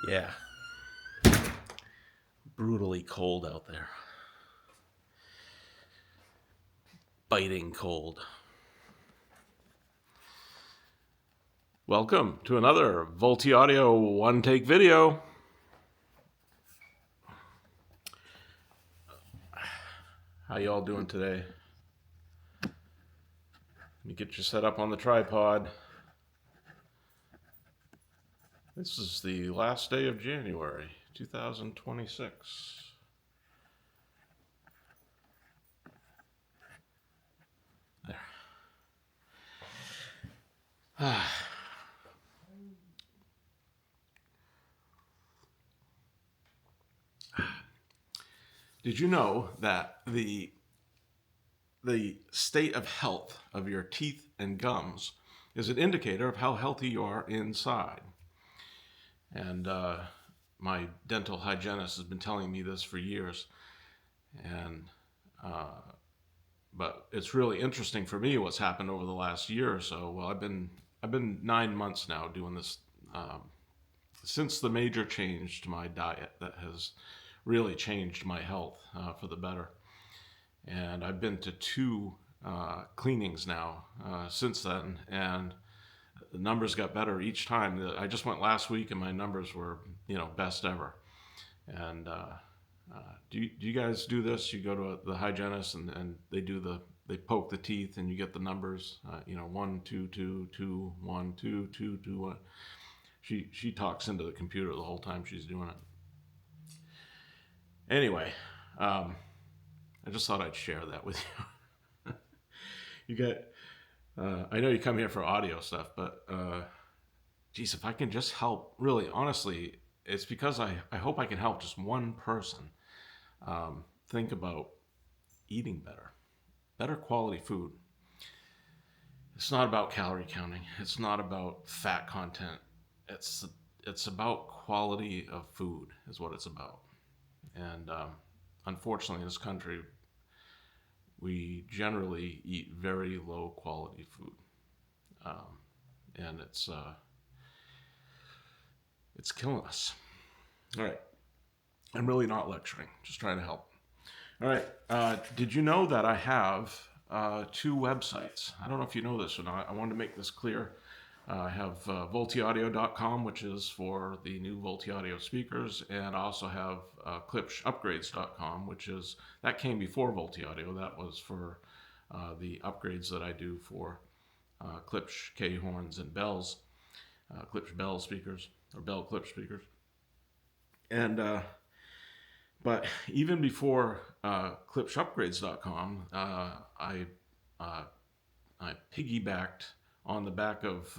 Yeah. Brutally cold out there. Biting cold. Welcome to another Volti Audio one take video. How y'all doing today? Let me get you set up on the tripod. This is the last day of January 2026. There. Did you know that the state of health of your teeth and gums is an indicator of how healthy you are inside? And my dental hygienist has been telling me this for years. And but it's really interesting for me what's happened over the last year or so. Well, I've been 9 months now doing this since the major change to my diet that has really changed my health for the better. And I've been to two cleanings now since then, and the numbers got better each time. I just went last week, and my numbers were, best ever. And do you guys do this? You go to the hygienist, and they poke the teeth, and you get the numbers. 1, 2, 2, 2, 1, 2, 2, 2, 1. She talks into the computer the whole time she's doing it. Anyway, I just thought I'd share that with you. You get, I know you come here for audio stuff, but geez, if I can just help, really, honestly, it's because I hope I can help just one person think about eating better quality food. It's not about calorie counting. It's not about fat content. It's about quality of food is what it's about. And unfortunately, in this country, we generally eat very low quality food, and it's killing us. All right, I'm really not lecturing, just trying to help. All right, did you know that I have two websites? I don't know if you know this or not. I wanted to make this clear. I have voltiaudio.com, which is for the new Volti Audio speakers, and I also have klipschupgrades.com, that came before Volti Audio. That was for the upgrades that I do for Klipsch K horns and bells, Klipsch Bell speakers, or Bell Klipsch speakers. And but even before klipschupgrades.com, I piggybacked on the back of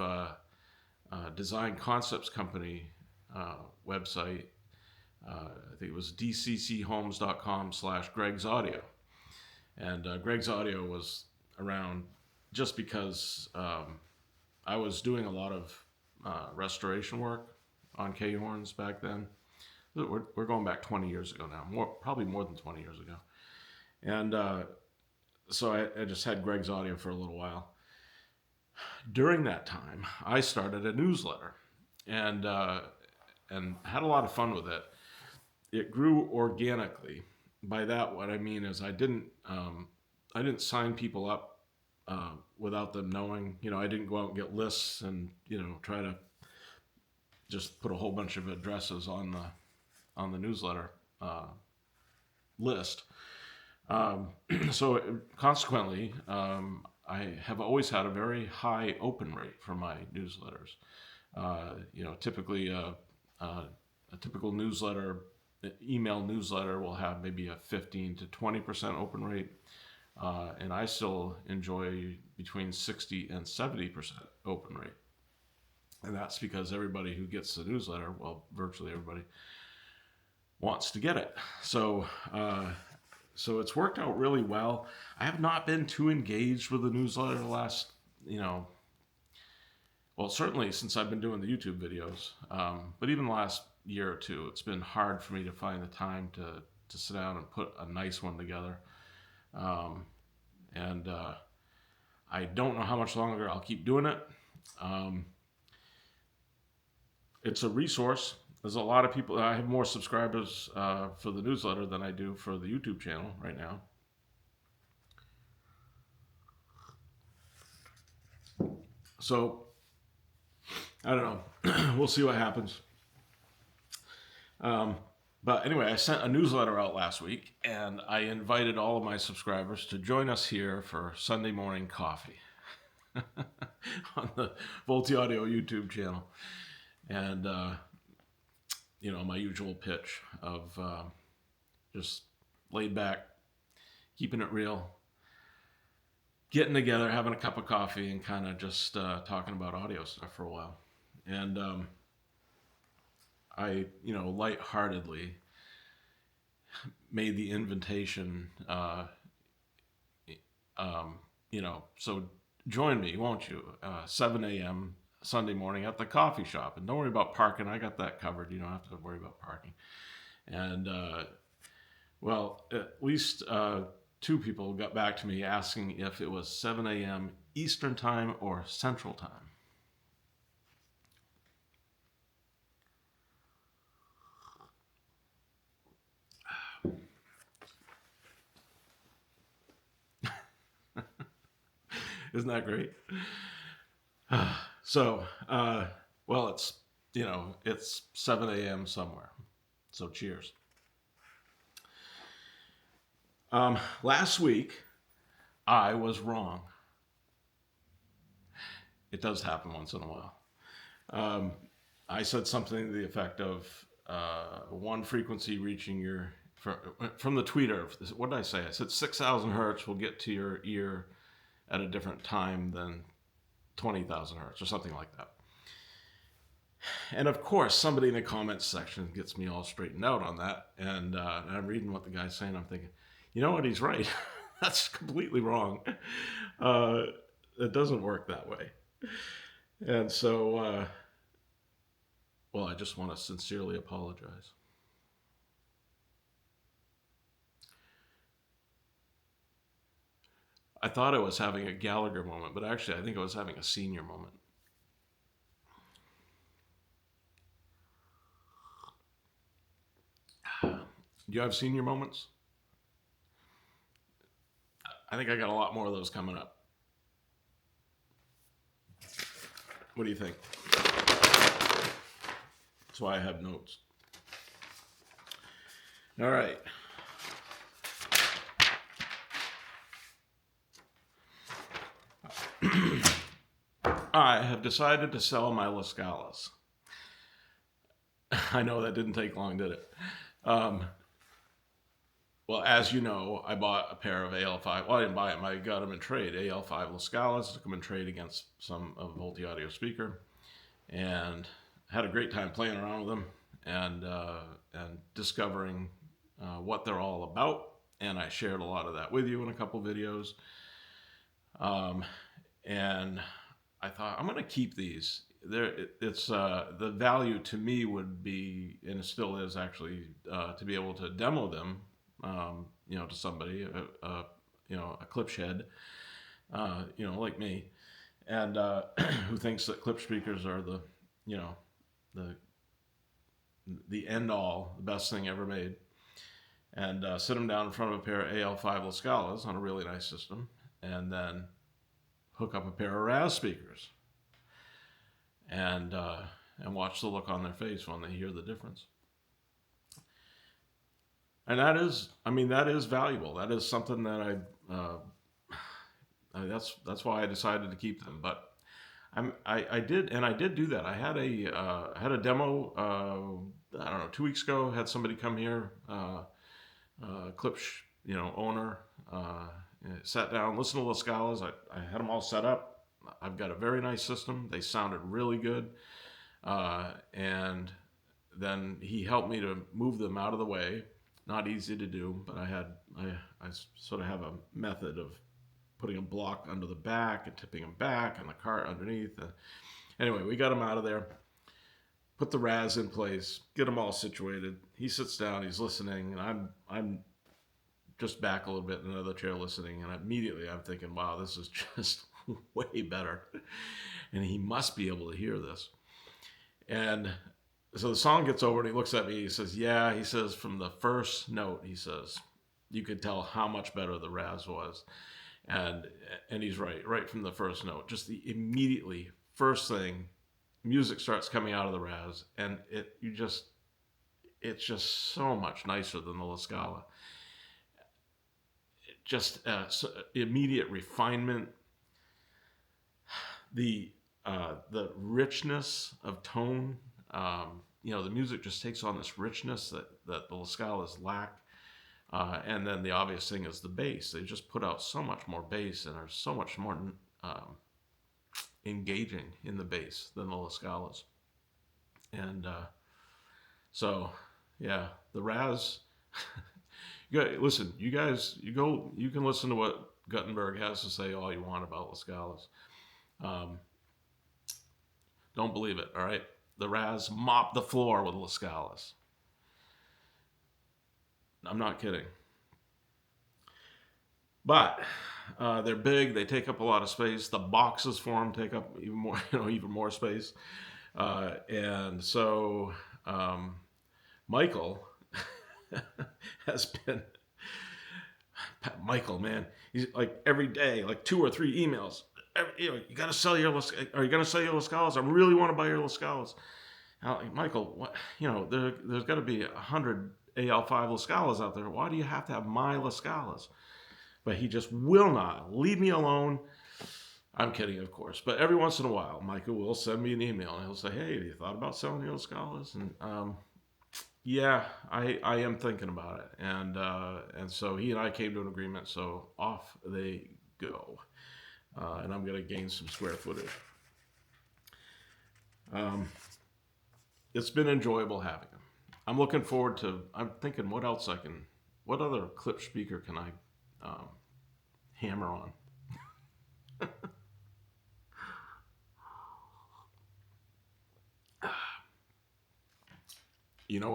Design Concepts Company website. I think it was dcchomes.com/Greg's Audio. And Greg's Audio was around just because I was doing a lot of restoration work on K-horns back then. We're going back 20 years ago now, probably more than 20 years ago. And so I just had Greg's Audio for a little while. During that time, I started a newsletter and had a lot of fun with it. It grew organically. By that, what I mean is I didn't sign people up without them knowing. I didn't go out and get lists and try to just put a whole bunch of addresses on the newsletter list. So consequently, I have always had a very high open rate for my newsletters. Typically a typical email newsletter will have maybe a 15 to 20% open rate. And I still enjoy between 60 and 70% open rate. And that's because everybody who gets the newsletter, well, virtually everybody, wants to get it. So it's worked out really well. I have not been too engaged with the newsletter the last, well, certainly since I've been doing the YouTube videos. But even the last year or two, it's been hard for me to find the time to sit down and put a nice one together. And I don't know how much longer I'll keep doing it. It's a resource. there's a lot of people. I have more subscribers for the newsletter than I do for the YouTube channel right now. So I don't know. We'll see what happens. But anyway, I sent a newsletter out last week, and I invited all of my subscribers to join us here for Sunday morning coffee on the Volty Audio YouTube channel. And, my usual pitch of just laid back, keeping it real, getting together, having a cup of coffee, and kind of just talking about audio stuff for a while. And I, lightheartedly made the invitation, so join me, won't you? 7 a.m. Sunday morning at the coffee shop. And don't worry about parking. I got that covered. You don't have to worry about parking. And, at least 2 people got back to me asking if it was 7 a.m. Eastern time or Central time. Isn't that great? So, it's 7 a.m. somewhere. So cheers. Last week, I was wrong. It does happen once in a while. I said something to the effect of one frequency reaching your, from the tweeter, what did I say? I said 6,000 hertz will get to your ear at a different time than 20,000 hertz or something like that. And of course, somebody in the comments section gets me all straightened out on that. And I'm reading what the guy's saying. I'm thinking, you know what? He's right. That's completely wrong. It doesn't work that way. And so, I just want to sincerely apologize. I thought I was having a Gallagher moment, but actually I think I was having a senior moment. Do you have senior moments? I think I got a lot more of those coming up. What do you think? That's why I have notes. All right. I have decided to sell my Scalas. I know that didn't take long, did it? As you know, I bought a pair of AL5. Well, I didn't buy them. I got them in trade. AL5 Scalas. Took them in trade against some of Volty Audio speaker, and had a great time playing around with them and discovering what they're all about. And I shared a lot of that with you in a couple videos. And I thought, I'm going to keep these. It's the value to me would be, and it still is actually, to be able to demo them, to somebody, a Klipsch head, like me, and who thinks that Klipsch speakers are the end all, the best thing ever made, and sit them down in front of a pair of AL5 Scalas on a really nice system, and then hook up a pair of Raz speakers, and watch the look on their face when they hear the difference. And that is valuable. That is something that that's why I decided to keep them. But I did do that. I had a demo. I don't know, 2 weeks ago. Had somebody come here, Klipsch, owner. Sat down, listened to the Scalas. I had them all set up. I've got a very nice system. They sounded really good. And then he helped me to move them out of the way. Not easy to do, but I sort of have a method of putting a block under the back and tipping them back and the cart underneath. Anyway, we got them out of there. Put the Raz in place, get them all situated. He sits down, he's listening, and I'm just back a little bit in another chair listening, and immediately I'm thinking, wow, this is just way better. And he must be able to hear this. And So the song gets over and he looks at me. He says, "Yeah." He says, "From the first note," he says, "you could tell how much better the Raz was." And and he's right. Right from the first note, just the immediately first thing, music starts coming out of the Raz, and it's just so much nicer than the La Scala. Just immediate refinement, the the richness of tone. The music just takes on this richness that the La Scalas lack. And then the obvious thing is the bass. They just put out so much more bass and are so much more um, engaging in the bass than the La Scalas. And so, yeah, the Raz. Listen, you guys, you can listen to what Guttenberg has to say all you want about La Scalas. Um, don't believe it, all right? The Raz mopped the floor with La Scalas. I'm not kidding. But they're big. They take up a lot of space. The boxes for them take up even more, even more space. And so Michael has been Michael, man. He's like every day, like 2 or 3 emails. You got to sell your. Are you going to sell your Lascalas? I really want to buy your Lascalas. Like, Michael, what? There's got to be 100 AL5 Lascalas out there. Why do you have to have my Lascalas? But he just will not leave me alone. I'm kidding, of course. But every once in a while, Michael will send me an email and he'll say, "Hey, have you thought about selling your Lascalas?" And yeah, I am thinking about it. And so he and I came to an agreement. So off they go. And I'm going to gain some square footage. It's been enjoyable having him. I'm looking forward to. I'm thinking, what other Klipsch speaker can I hammer on?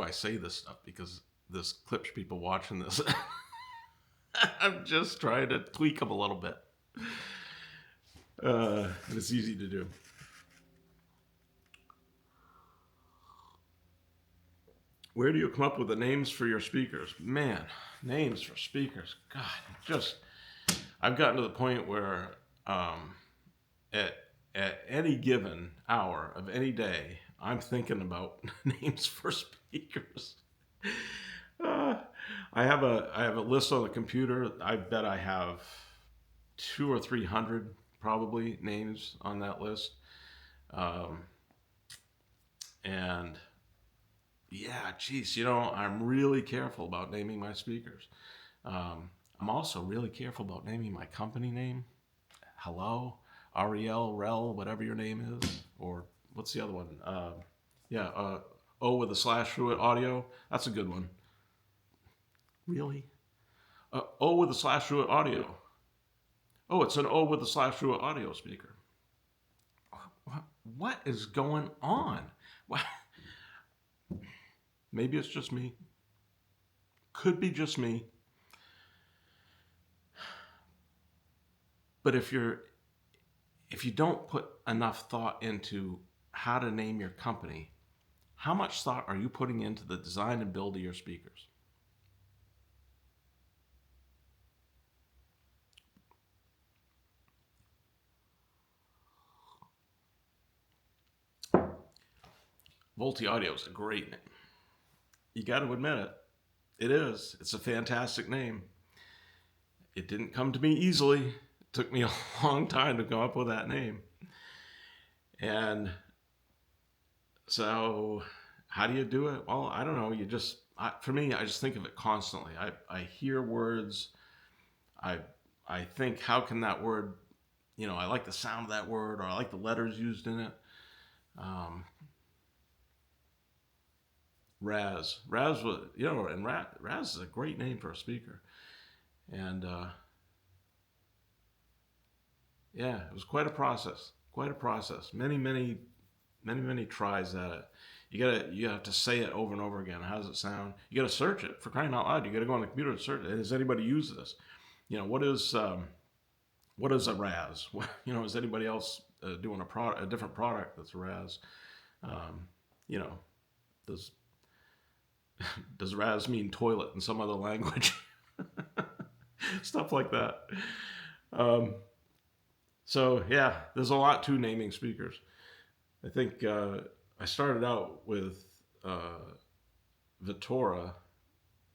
I say this stuff because this Klipsch people watching this. I'm just trying to tweak them a little bit. And it's easy to do. Where do you come up with the names for your speakers? Man, names for speakers. God, I've gotten to the point where at any given hour of any day, I'm thinking about names for speakers. I have a list on the computer. I bet I have 200 or 300 probably names on that list. And yeah, geez, I'm really careful about naming my speakers. I'm also really careful about naming my company name. Hello, Ariel, Rel, whatever your name is, or what's the other one? O with a slash through it, audio. That's a good one. Really? O with a slash through it, audio. Oh, it's an O with a slash through it audio speaker. What is going on? What? Maybe it's just me. Could be just me. But if you don't put enough thought into how to name your company, how much thought are you putting into the design and build of your speakers? Volti Audio is a great name. You got to admit it. It is. It's a fantastic name. It didn't come to me easily. It took me a long time to come up with that name. And so how do you do it? Well, I don't know. For me, I just think of it constantly. I hear words. I think, how can that word, I like the sound of that word, or I like the letters used in it. Raz was, and Raz is a great name for a speaker. And yeah, it was quite a process. Many tries at it. You have to say it over and over again. How does it sound? You got to search it, for crying out loud. You got to go on the computer and search it. Has anybody used this? What is a Raz? Is anybody else doing a different product that's a Raz? Does does Raz mean toilet in some other language? Stuff like that. So yeah, there's a lot to naming speakers. I think I started out with Vitora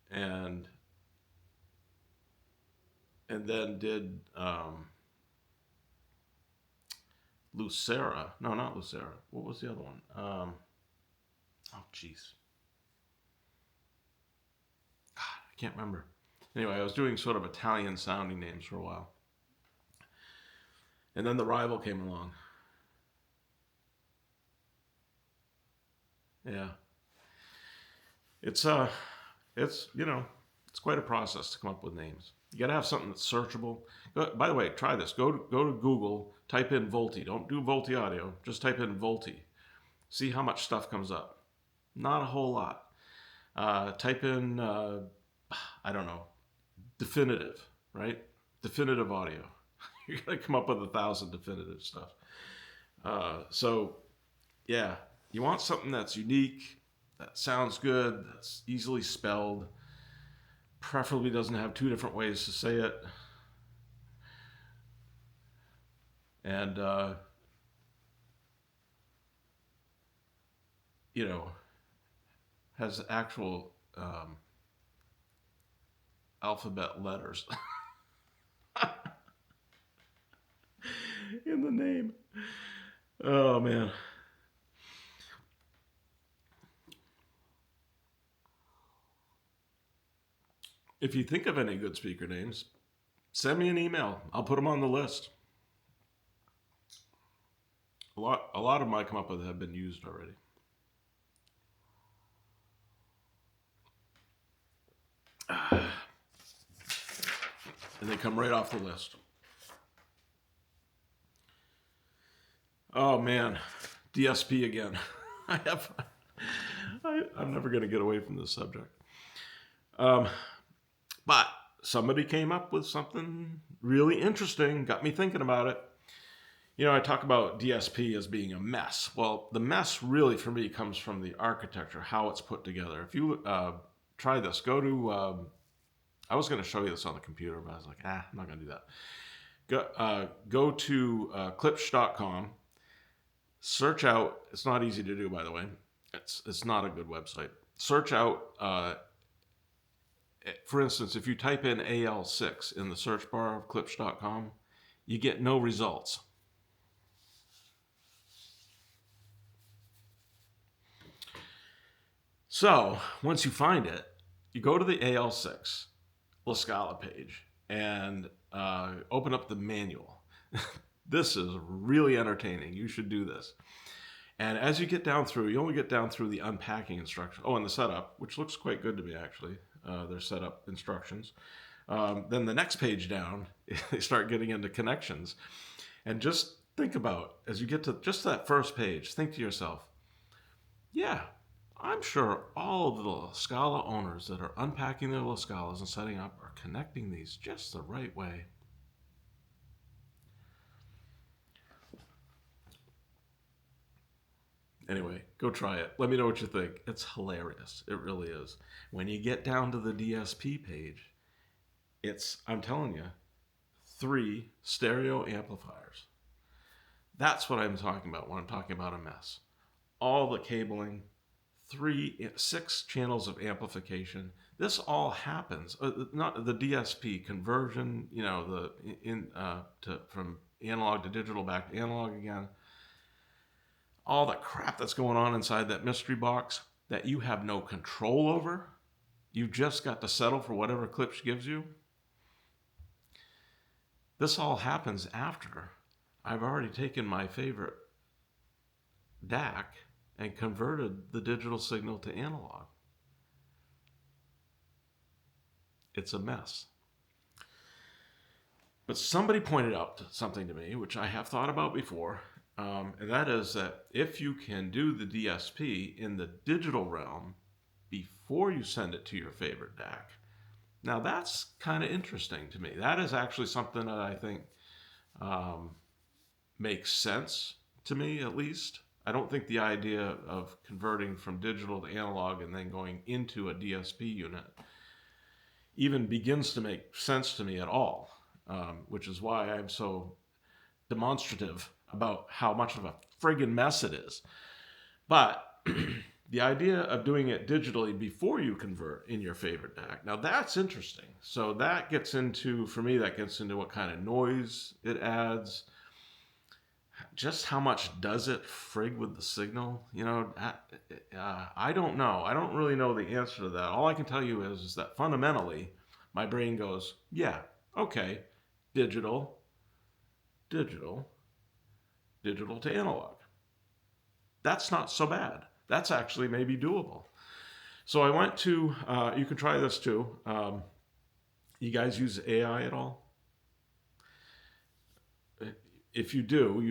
and then did Lucera. No, not Lucera. What was the other one? Oh, jeez. I can't remember. Anyway, I was doing sort of Italian sounding names for a while. And then the Rival came along. Yeah. It's it's quite a process to come up with names. You got to have something that's searchable. By the way, try this. Go to Google, type in Volti. Don't do Volti Audio. Just type in Volti. See how much stuff comes up. Not a whole lot. Type in, I don't know, definitive, right? Definitive audio. You're going to come up with 1,000 definitive stuff. So, yeah, you want something that's unique, that sounds good, that's easily spelled, preferably doesn't have two different ways to say it. And, has actual alphabet letters in the name. Oh, man. If you think of any good speaker names, send me an email. I'll put them on the list. A lot of them I come up with have been used already. And they come right off the list. Oh man, DSP again. I'm never going to get away from this subject. But somebody came up with something really interesting, got me thinking about it. I talk about DSP as being a mess. Well, the mess really for me comes from the architecture, how it's put together. If you try this, go to, I was going to show you this on the computer, but I was like, I'm not going to do that. Go to Klipsch.com, search out, it's not easy to do, by the way. It's not a good website. Search out, for instance, if you type in AL6 in the search bar of Klipsch.com, you get no results. So once you find it, you go to the AL6 Scala page and open up the manual. This is really entertaining. You should do this. And as you get down through, you only get down through the unpacking instructions. Oh, and the setup, which looks quite good to me, actually. Their setup instructions. Then the next page down, they start getting into connections. And just think about, as you get to just that first page, think to yourself, yeah, I'm sure all of the Scala owners that are unpacking their little Scalas and setting up are connecting these just the right way. Anyway, go try it. Let me know what you think. It's hilarious. It really is. When you get down to the DSP page, I'm telling you, 3 stereo amplifiers. That's what I'm talking about when I'm talking about a mess. All the cabling, 6 channels of amplification. This all happens. Not the DSP conversion, from analog to digital back to analog again. All the crap that's going on inside that mystery box that you have no control over. You've just got to settle for whatever Klipsch gives you. This all happens after I've already taken my favorite DAC and converted the digital signal to analog. It's a mess. But somebody pointed out something to me, which I have thought about before, and that is that if you can do the DSP in the digital realm before you send it to your favorite DAC, now that's kind of interesting to me. That is actually something that I think makes sense to me, at least. I don't think the idea of converting from digital to analog and then going into a DSP unit even begins to make sense to me at all, which is why I'm so demonstrative about how much of a friggin' mess it is. But the idea of doing it digitally before you convert in your favorite DAC, now that's interesting. So that gets into, for me, that gets into what kind of noise it adds. Just how much does it frig with the signal? I don't know. I don't really know the answer to that. All I can tell you is that fundamentally, my brain goes, yeah, okay, digital, digital, digital to analog. That's not so bad. That's actually maybe doable. So I went to, you can try this too. You guys use AI at all? If you do,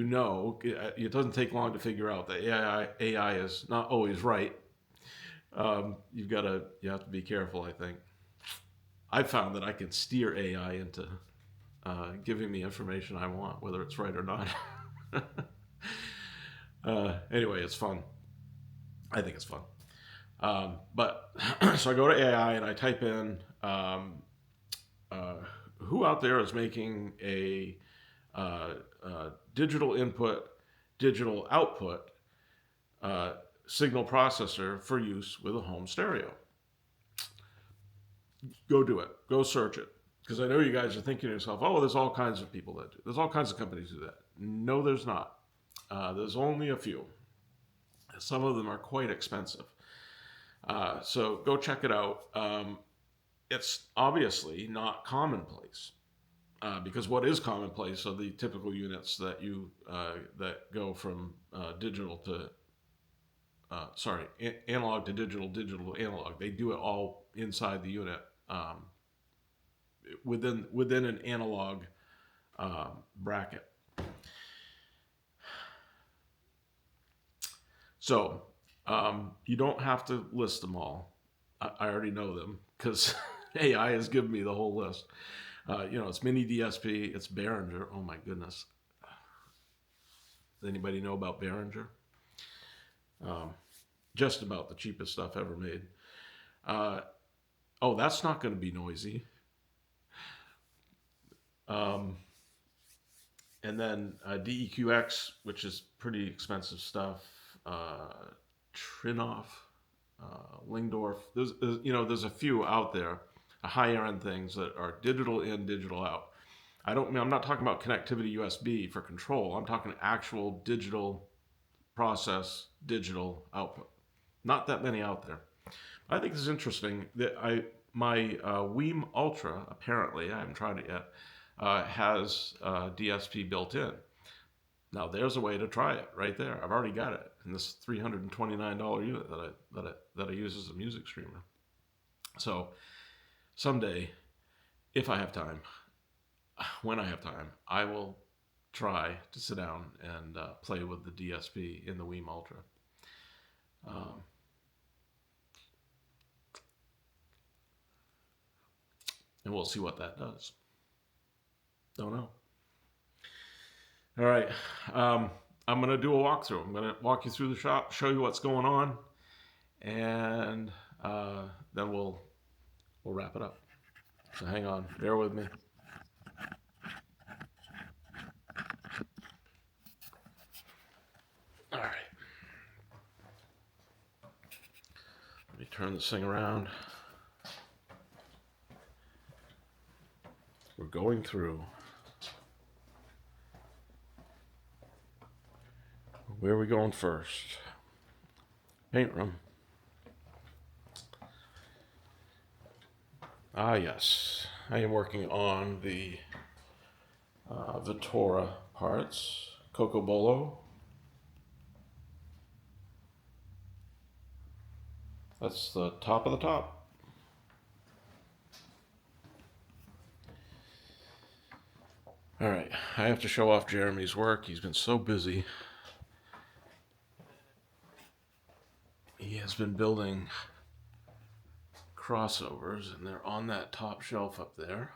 it doesn't take long to figure out that AI is not always right. You have to be careful, I think. I found that I can steer AI into giving me information I want, whether it's right or not. Anyway, it's fun. I think it's fun. But so I go to AI and I type in who out there is making a digital input, digital output signal processor for use with a home stereo. Go do it. Go search it. Because I know you guys are thinking to yourself, oh, there's all kinds of people that do. There's all kinds of companies do that. No, there's not. There's only a few. Some of them are quite expensive. So go check it out. It's obviously not commonplace. Because what is commonplace are the typical units that that go from digital to analog to digital, digital to analog. They do it all inside the unit within an analog bracket. So you don't have to list them all. I already know them because AI has given me the whole list. It's mini DSP, it's Behringer. Oh my goodness. Does anybody know about Behringer? Just about the cheapest stuff ever made. That's not going to be noisy. And then DEQX, which is pretty expensive stuff. Trinoff, Lingdorf. There's a few out there. Higher end things that are digital in, digital out. I'm not talking about connectivity USB for control. I'm talking actual digital process, digital output. Not that many out there. I think this is interesting. That my Weem Ultra, apparently, I haven't tried it yet, has DSP built in. Now there's a way to try it right there. I've already got it in this $329 unit that I use as a music streamer. So someday, if I have time, when I have time, I will try to sit down and play with the DSP in the Weem Ultra. And we'll see what that does. Don't know. All right. I'm going to do a walkthrough. I'm going to walk you through the shop, show you what's going on, and then we'll wrap it up. So hang on. Bear with me. All right. Let me turn this thing around. We're going through. Where are we going first? Paint room. Ah, yes. I am working on the Vittora parts. Cocobolo. That's the top of the top. All right, I have to show off Jeremy's work. He's been so busy. He has been building crossovers, and they're on that top shelf up there.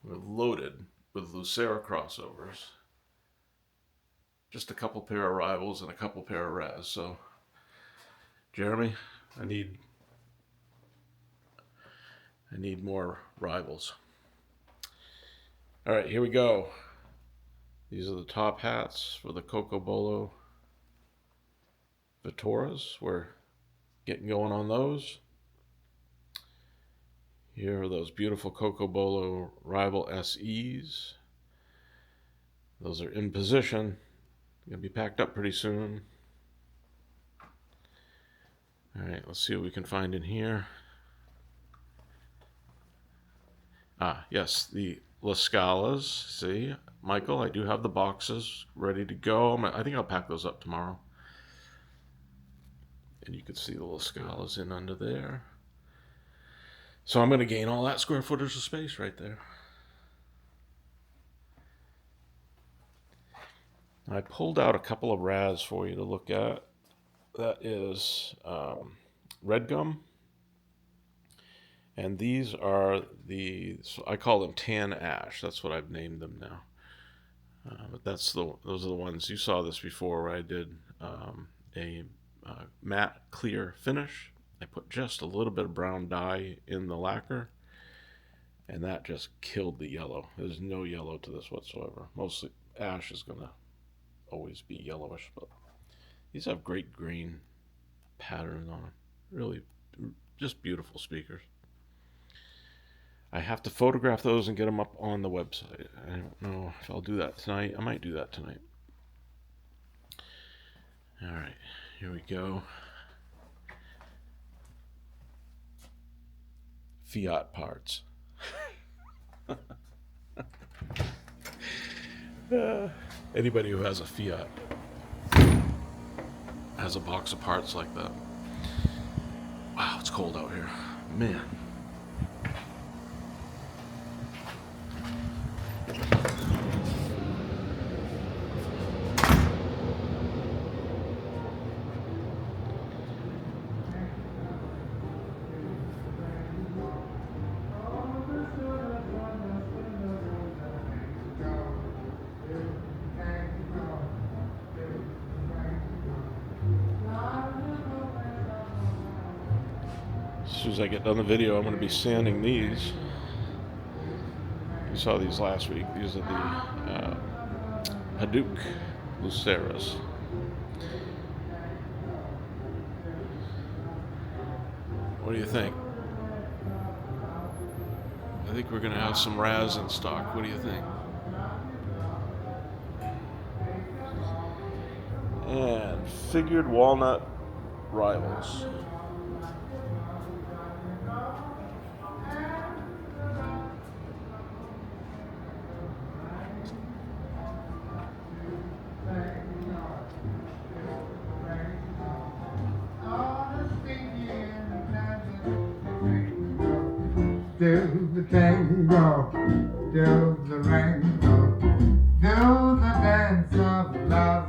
We're loaded with Lucera crossovers. Just a couple pair of rivals and a couple pair of Raz. So, Jeremy, I need more rivals. All right, here we go. These are the top hats for the Coco Bolo Vittoras. We're getting going on those. Here are those beautiful Coco Bolo Rival SEs. Those are in position. Going to be packed up pretty soon. All right, let's see what we can find in here. Yes, the Scalas. See, Michael, I do have the boxes ready to go. I think I'll pack those up tomorrow. And you can see the Scalas in under there. So I'm going to gain all that square footage of space right there. I pulled out a couple of Raz for you to look at. That is Red Gum. And these are I call them Tan Ash. That's what I've named them now. But those are the ones, you saw this before where I did a matte clear finish. I put just a little bit of brown dye in the lacquer, and that just killed the yellow. There's no yellow to this whatsoever. Mostly ash is going to always be yellowish, but these have great green patterns on them. Really just beautiful speakers. I have to photograph those and get them up on the website. I don't know if I'll do that tonight. I might do that tonight. All right, here we go. Fiat parts. Anybody who has a Fiat has a box of parts like that. Wow, it's cold out here. Man. As soon as I get done the video, I'm going to be sanding these. You saw these last week. These are the Hadouk Luceras. What do you think? I think we're going to have some Raz in stock. What do you think? And figured walnut rivals. Do the tango, do the rainbow, do the dance of love.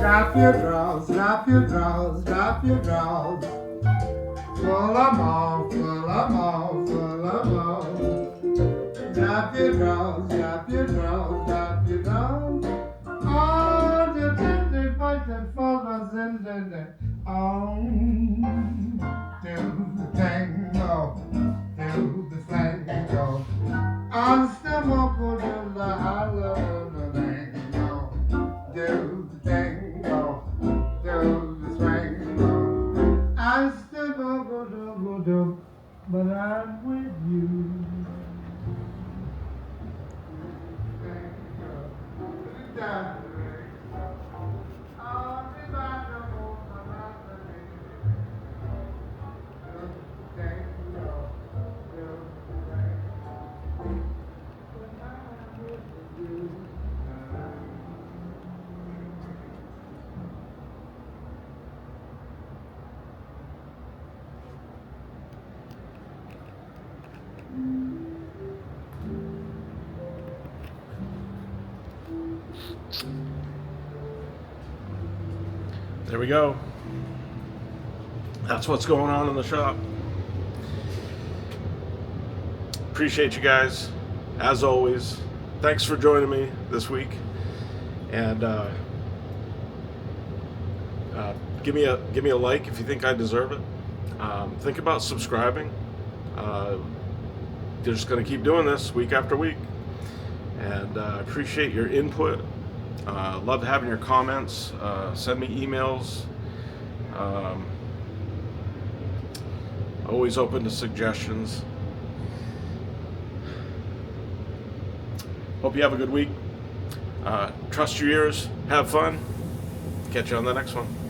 Drop your draws, drop your draws, drop your draws. Pull 'em off, pull 'em off, pull 'em off. Drop your draws, drop your draws, drop your draws. All the tender fight that follows in the on. Do the tango, do the flango. Hasta moco de la hala of the mango. Do the tango, do the tango. Hasta moco do, but I'm with you. Tango, there we go. That's what's going on in the shop. Appreciate you guys, as always. Thanks for joining me this week. And give me a like if you think I deserve it. Think about subscribing. Just going to keep doing this week after week. And appreciate your input. Love having your comments. Send me emails. Always open to suggestions. Hope you have a good week. Trust your ears. Have fun. Catch you on the next one.